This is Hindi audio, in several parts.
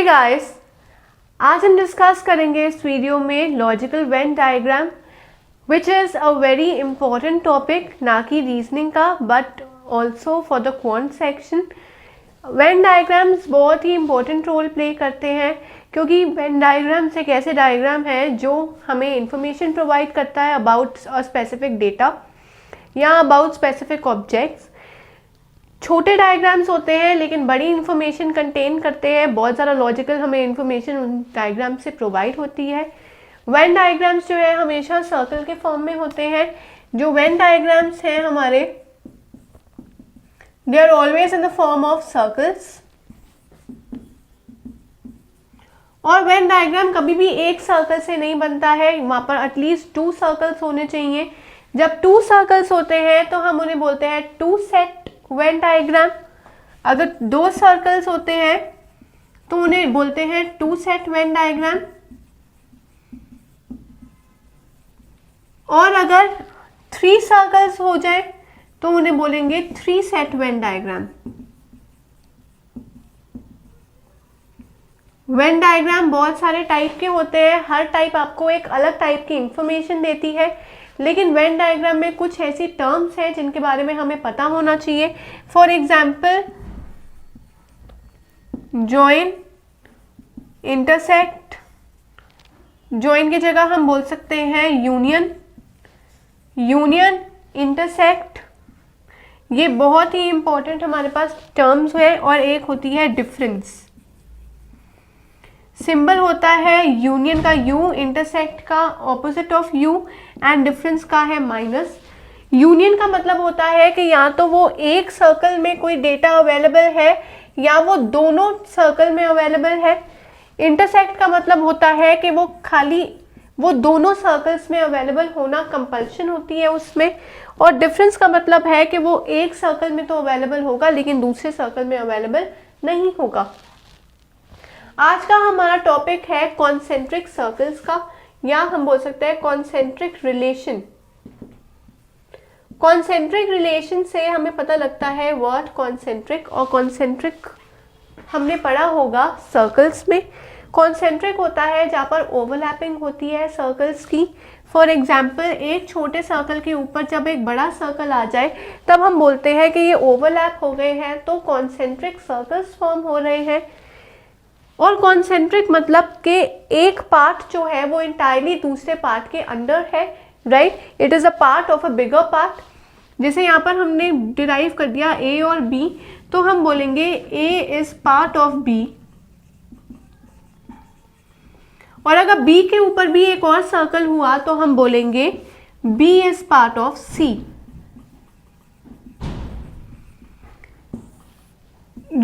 गाइस, आज हम डिस्कस करेंगे इस वीडियो में logical Venn diagram which is a very important topic, ना कि रीजनिंग का but also for the quant section. Venn diagrams बहुत ही इंपॉर्टेंट रोल प्ले करते हैं क्योंकि वेन डायग्राम्स एक ऐसे डायग्राम है जो हमें इंफॉर्मेशन प्रोवाइड करता है अबाउट अ स्पेसिफिक डेटा या अबाउट स्पेसिफिक ऑब्जेक्ट्स। छोटे डायग्राम्स होते हैं लेकिन बड़ी इंफॉर्मेशन कंटेन करते हैं, बहुत ज़्यादा लॉजिकल हमें इंफॉर्मेशन उन डायग्राम से प्रोवाइड होती है। वेन डायग्राम्स जो है हमेशा सर्कल के फॉर्म में होते हैं। जो वेन डायग्राम्स हैं हमारे, they are always in the form of circles. और वेन डायग्राम कभी भी एक सर्कल से नहीं बनता है, वहां पर एटलीस्ट 2 सर्कल्स होने चाहिए। जब 2 सर्कल्स होते हैं तो हम उन्हें बोलते हैं 2 सेट वेन डायग्राम। अगर 2 सर्कल्स होते हैं तो उन्हें बोलते हैं 2 सेट वेन डायग्राम। और अगर 3 सर्कल्स हो जाए तो उन्हें बोलेंगे 3 set Venn diagram. Venn diagram बहुत सारे टाइप के होते हैं, हर टाइप आपको एक अलग टाइप की इंफॉर्मेशन देती है, लेकिन वेन डायग्राम में कुछ ऐसी टर्म्स हैं जिनके बारे में हमें पता होना चाहिए। For example, join, intersect. Join की जगह हम बोल सकते हैं यूनियन, यूनियन, इंटरसेक्ट। ये बहुत ही इंपॉर्टेंट हमारे पास टर्म्स है। और एक होती है डिफरेंस। सिंबल होता है यूनियन का यू, इंटरसेक्ट का opposite of you and difference का है माइनस। यूनियन का मतलब होता है कि या तो वो एक सर्कल में कोई डेटा अवेलेबल है या वो दोनों सर्कल में अवेलेबल है। इंटरसेक्ट का मतलब होता है कि वो दोनों सर्कल्स में अवेलेबल होना कंपल्शन होती है उसमें। और डिफरेंस का मतलब है कि वो एक सर्कल में तो अवेलेबल होगा लेकिन दूसरे सर्कल में अवेलेबल नहीं होगा। आज का हमारा टॉपिक है कॉन्सेंट्रिक सर्कल्स का, या हम बोल सकते हैं कॉन्सेंट्रिक रिलेशन। कॉन्सेंट्रिक रिलेशन से हमें पता लगता है वर्ड कॉन्सेंट्रिक, और कॉन्सेंट्रिक हमने पढ़ा होगा सर्कल्स में। कॉन्सेंट्रिक होता है जहाँ पर ओवरलैपिंग होती है सर्कल्स की। फॉर एग्जाम्पल, एक छोटे सर्कल के ऊपर जब एक बड़ा सर्कल आ जाए तब हम बोलते हैं कि ये ओवरलैप हो गए हैं, तो कॉन्सेंट्रिक सर्कल्स फॉर्म हो रहे हैं। और कॉन्सेंट्रिक मतलब कि एक पार्ट जो है वो इंटायरली दूसरे पार्ट के अंडर है, right. It is a part of a bigger part. जैसे यहाँ पर हमने डिराइव कर दिया ए और बी, तो हम बोलेंगे ए इज पार्ट ऑफ बी। और अगर बी के ऊपर भी एक और सर्कल हुआ तो हम बोलेंगे बी इज पार्ट ऑफ सी।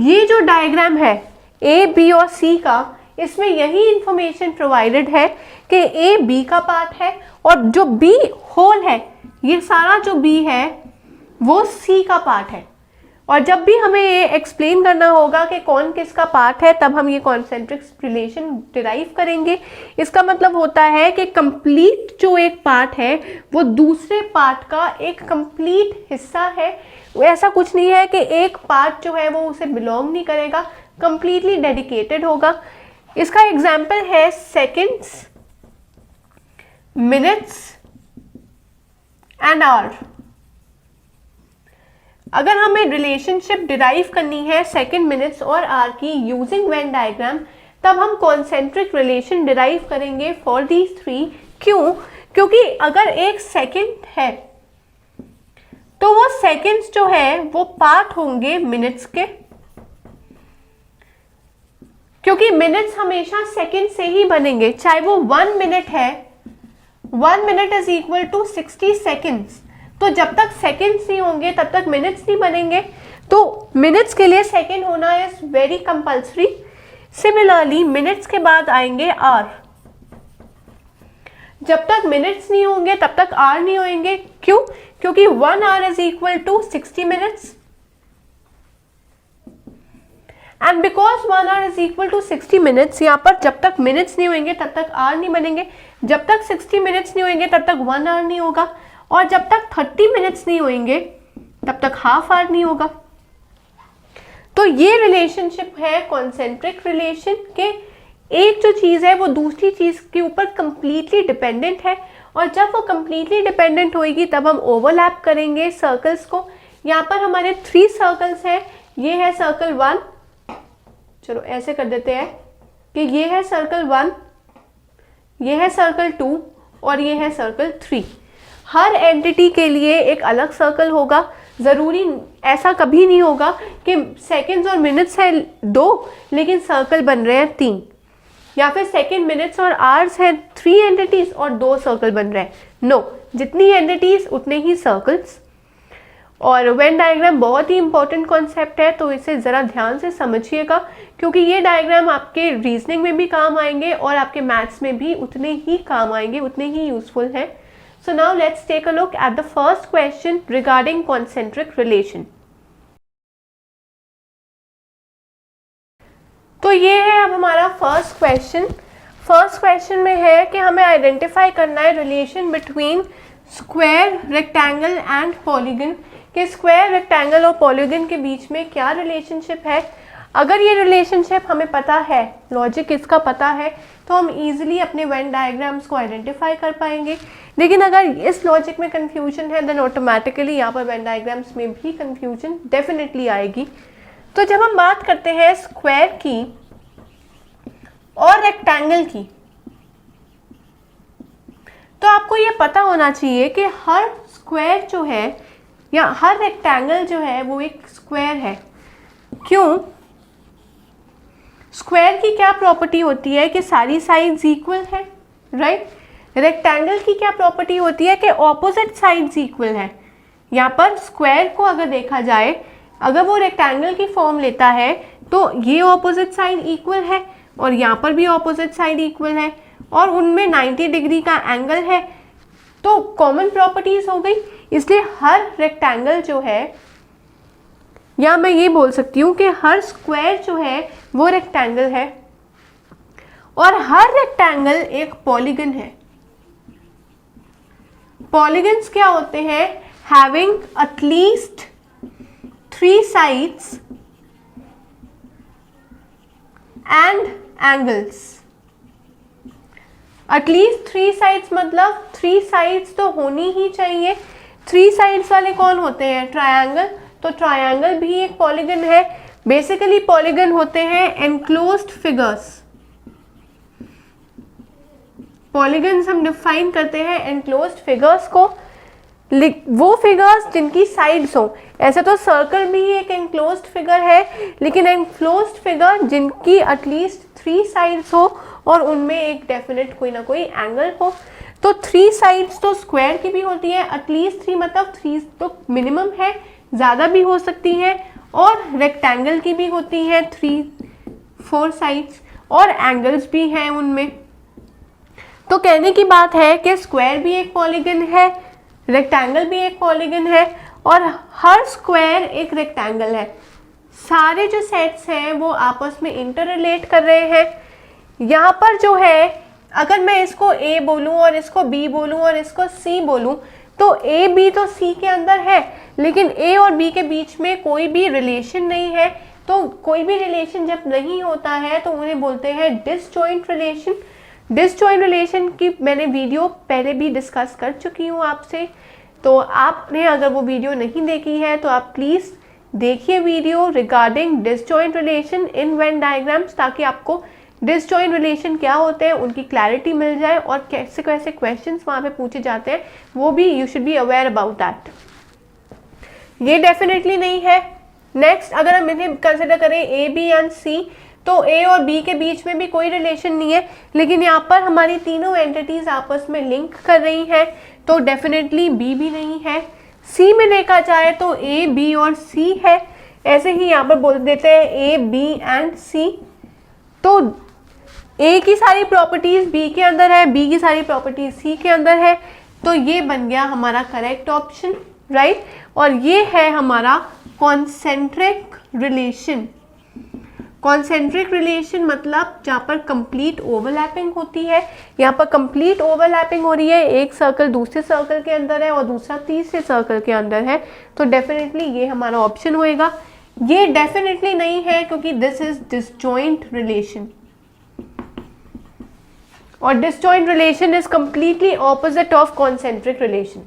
ये जो डायग्राम है ए, बी और सी का, इसमें यही इंफॉर्मेशन प्रोवाइडेड है कि ए बी का पार्ट है और जो बी होल है, ये सारा जो बी है वो सी का पार्ट है। और जब भी हमें ये एक्सप्लेन करना होगा कि कौन किसका पार्ट है, तब हम ये कॉन्सेंट्रिक रिलेशन डिराइव करेंगे। इसका मतलब होता है कि कंप्लीट जो एक पार्ट है वो दूसरे पार्ट का एक कंप्लीट हिस्सा है। ऐसा कुछ नहीं है कि एक पार्ट जो है वो उसे बिलोंग नहीं करेगा, कंप्लीटली डेडिकेटेड होगा। इसका एग्जाम्पल है सेकेंड्स, मिनट्स एंड आवर। अगर हमें रिलेशनशिप डिराइव करनी है सेकेंड, मिनट्स और आवर की यूजिंग वेन डायग्राम, तब हम कॉन्सेंट्रिक रिलेशन डिराइव करेंगे फॉर दीज 3। क्यों? क्योंकि अगर एक सेकेंड है तो वो सेकेंड्स जो है वो पार्ट होंगे मिनट्स के, क्योंकि मिनट्स हमेशा सेकेंड से ही बनेंगे। चाहे वो 1 मिनट है, 1 minute is equal to 60 seconds. तो जब तक सेकेंड्स नहीं होंगे तब तक मिनट्स नहीं बनेंगे। तो मिनट्स के लिए सेकेंड होना is very compulsory. Similarly minutes के बाद आएंगे आवर। जब तक मिनट्स नहीं होंगे तब तक आवर नहीं होंगे। क्यों? क्योंकि 1 hour is equal to 60 minutes and because 1 hour is equal to 60 minutes, यहाँ पर जब तक मिनट्स नहीं होंगे तब तक आवर नहीं बनेंगे। जब तक 60 मिनट्स नहीं होंगे तब तक 1 आवर नहीं होगा। और जब तक 30 मिनट्स नहीं होंगे तब तक हाफ आवर नहीं होगा। तो ये रिलेशनशिप है कॉन्सेंट्रिक रिलेशन के, एक जो चीज़ है वो दूसरी चीज़ के ऊपर कंप्लीटली डिपेंडेंट है, और जब वो कंप्लीटली डिपेंडेंट होएगी तब हम ओवरलैप करेंगे सर्कल्स को। यहाँ पर हमारे 3 सर्कल्स हैं, ये है सर्कल 1, चलो ऐसे कर देते हैं कि ये है सर्कल 1, ये है सर्कल 2 और ये है सर्कल 3। हर एंटिटी के लिए एक अलग सर्कल होगा, ज़रूरी ऐसा कभी नहीं होगा कि सेकंड्स और मिनट्स है 2 लेकिन सर्कल बन रहे हैं 3, या फिर सेकंड, मिनट्स और आवर्स है 3 एंटिटीज और 2 सर्कल बन रहे हैं। नो, जितनी एंटिटीज उतने ही सर्कल्स। और वेन डायग्राम बहुत ही इंपॉर्टेंट कॉन्सेप्ट है, तो इसे ज़रा ध्यान से समझिएगा, क्योंकि ये डायग्राम आपके रीजनिंग में भी काम आएंगे और आपके मैथ्स में भी उतने ही काम आएंगे, उतने ही यूजफुल हैं। So now let's take a look at the first question regarding concentric relation. तो ये है अब हमारा फर्स्ट क्वेश्चन। फर्स्ट क्वेश्चन में है कि हमें आइडेंटिफाई करना है relation between square, rectangle and polygon, कि स्क्वायर, रेक्टेंगल और पॉलीगन के बीच में क्या रिलेशनशिप है। अगर ये रिलेशनशिप हमें पता है, लॉजिक इसका पता है, तो हम इजीली अपने वेन डायग्राम्स को आइडेंटिफाई कर पाएंगे। लेकिन अगर इस लॉजिक में कंफ्यूजन है देन ऑटोमेटिकली यहाँ पर वेन डायग्राम्स में भी कंफ्यूजन डेफिनेटली आएगी। तो जब हम बात करते हैं स्क्वायर की और रेक्टेंगल की, तो आपको ये पता होना चाहिए कि हर स्क्वायर जो है या हर रेक्टेंगल जो है वो एक स्क्वायर है। क्यों? स्क्वायर की क्या प्रॉपर्टी होती है कि सारी साइड्स इक्वल है, राइट। रेक्टेंगल की क्या प्रॉपर्टी होती है कि ऑपोजिट साइड्स इक्वल है। यहाँ पर स्क्वायर को अगर देखा जाए, अगर वो रेक्टेंगल की फॉर्म लेता है तो ये ऑपोजिट साइड इक्वल है और यहाँ पर भी ऑपोजिट साइड इक्वल है और उनमें 90 डिग्री का एंगल है, तो कॉमन प्रॉपर्टीज हो गई। इसलिए हर रेक्टेंगल जो है, या मैं ये बोल सकती हूँ कि हर स्क्वायर जो है वो रेक्टेंगल है और हर रेक्टेंगल एक पॉलीगन है। पॉलीगन्स क्या होते हैं? Having at least 3 sides and angles। At least 3 sides मतलब 3 sides तो होनी ही चाहिए। 3 sides वाले कौन होते हैं? ट्रायंगल। तो ट्रायंगल भी एक पॉलीगन है। बेसिकली पॉलीगन होते हैं एनक्लोज्ड फिगर्स। पॉलीगन्स हम डिफाइन करते हैं एनक्लोज्ड फिगर्स को, वो फिगर्स जिनकी साइड्स हो। ऐसे तो सर्कल भी एक एनक्लोज्ड फिगर है, लेकिन एनक्लोज्ड फिगर जिनकी एटलीस्ट 3 साइड्स हो और उनमें एक डेफिनेट कोई ना कोई एंगल हो। तो 3 साइड्स तो स्क्वायर की भी होती है, एटलीस्ट 3 मतलब 3 तो मिनिमम है, ज़्यादा भी हो सकती है, और रेक्टेंगल की भी होती है 3-4 साइड्स और एंगल्स भी हैं उनमें। तो कहने की बात है कि स्क्वायर भी एक पॉलीगन है, रेक्टेंगल भी एक पॉलीगन है और हर स्क्वायर एक रेक्टेंगल है। सारे जो सेट्स हैं वो आपस में इंटर रिलेट कर रहे हैं। यहाँ पर जो है, अगर मैं इसको A बोलूँ और इसको B बोलूँ और इसको C बोलूँ, तो A B तो C के अंदर है, लेकिन A और B के बीच में कोई भी रिलेशन नहीं है। तो कोई भी रिलेशन जब नहीं होता है तो उन्हें बोलते हैं डिसजॉइंट रिलेशन। डिसजॉइंट रिलेशन की मैंने वीडियो पहले भी डिस्कस कर चुकी हूँ आपसे, तो आपने अगर वो वीडियो नहीं देखी है तो आप प्लीज़ देखिए video regarding disjoint relation in Venn diagrams, ताकि आपको डिसजॉइंट रिलेशन क्या होते हैं उनकी क्लैरिटी मिल जाए और कैसे कैसे क्वेश्चंस वहाँ पे पूछे जाते हैं वो भी you should be aware about that. ये डेफिनेटली नहीं है। नेक्स्ट, अगर हम इन्हें कंसिडर करें A, B एंड C, तो A और B के बीच में भी कोई रिलेशन नहीं है, लेकिन यहाँ पर हमारी तीनों एंटिटीज आपस में लिंक कर रही हैं, तो डेफिनेटली B भी नहीं है। C में देखा जाए तो A, B और C है। ऐसे ही यहाँ पर बोल देते हैं A, B एंड C। तो A की सारी प्रॉपर्टीज B के अंदर है, B की सारी प्रॉपर्टीज C के अंदर है, तो ये बन गया हमारा करेक्ट ऑप्शन, राइट। और ये है हमारा कॉन्सेंट्रिक रिलेशन। कॉन्सेंट्रिक रिलेशन मतलब जहाँ पर कंप्लीट ओवरलैपिंग होती है। यहाँ पर कंप्लीट ओवरलैपिंग हो रही है, एक सर्कल दूसरे सर्कल के अंदर है और दूसरा तीसरे सर्कल के अंदर है, तो डेफिनेटली ये हमारा ऑप्शन होएगा। ये डेफिनेटली नहीं है क्योंकि दिस इज डिसजॉइंट रिलेशन, और disjoint relation is completely opposite of concentric relation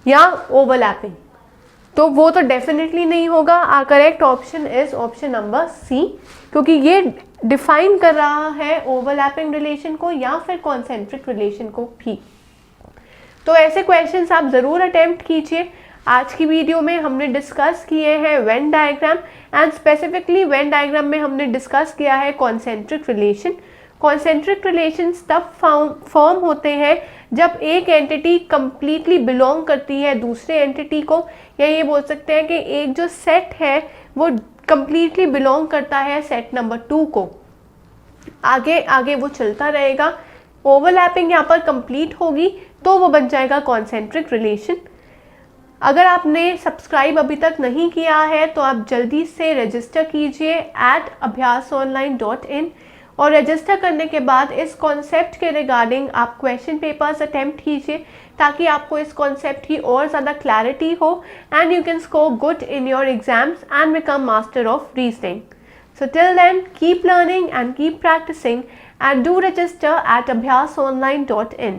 या ओवरलैपिंग, तो वो तो डेफिनेटली नहीं होगा। Correct option is option number C, क्योंकि ये डिफाइन कर रहा है ओवरलैपिंग रिलेशन को या फिर कॉन्सेंट्रिक रिलेशन को भी। तो ऐसे क्वेश्चंस आप ज़रूर अटेम्प्ट कीजिए। आज की वीडियो में हमने डिस्कस किए हैं Venn diagram, and specifically Venn diagram में हमने डिस्कस किया है कॉन्सेंट्रिक रिलेशन। कॉन्सेंट्रिक रिलेशंस तब फॉर्म होते हैं जब एक एंटिटी कंप्लीटली बिलोंग करती है दूसरे एंटिटी को, या ये बोल सकते हैं कि एक जो सेट है वो कंप्लीटली बिलोंग करता है सेट नंबर 2 को। आगे आगे वो चलता रहेगा, ओवरलैपिंग यहाँ पर कंप्लीट होगी तो वो बन जाएगा कॉन्सेंट्रिक रिलेशन। अगर आपने सब्सक्राइब अभी तक नहीं किया है तो आप जल्दी से रजिस्टर कीजिए @abhyasonline.in, और रजिस्टर करने के बाद इस कॉन्सेप्ट के रिगार्डिंग आप क्वेश्चन पेपर्स अटेम्प्ट कीजिए ताकि आपको इस कॉन्सेप्ट की और ज़्यादा क्लैरिटी हो, and you can score good in your exams and become master of reasoning. So till then, keep learning and keep practicing, and do register at abhyasonline.in.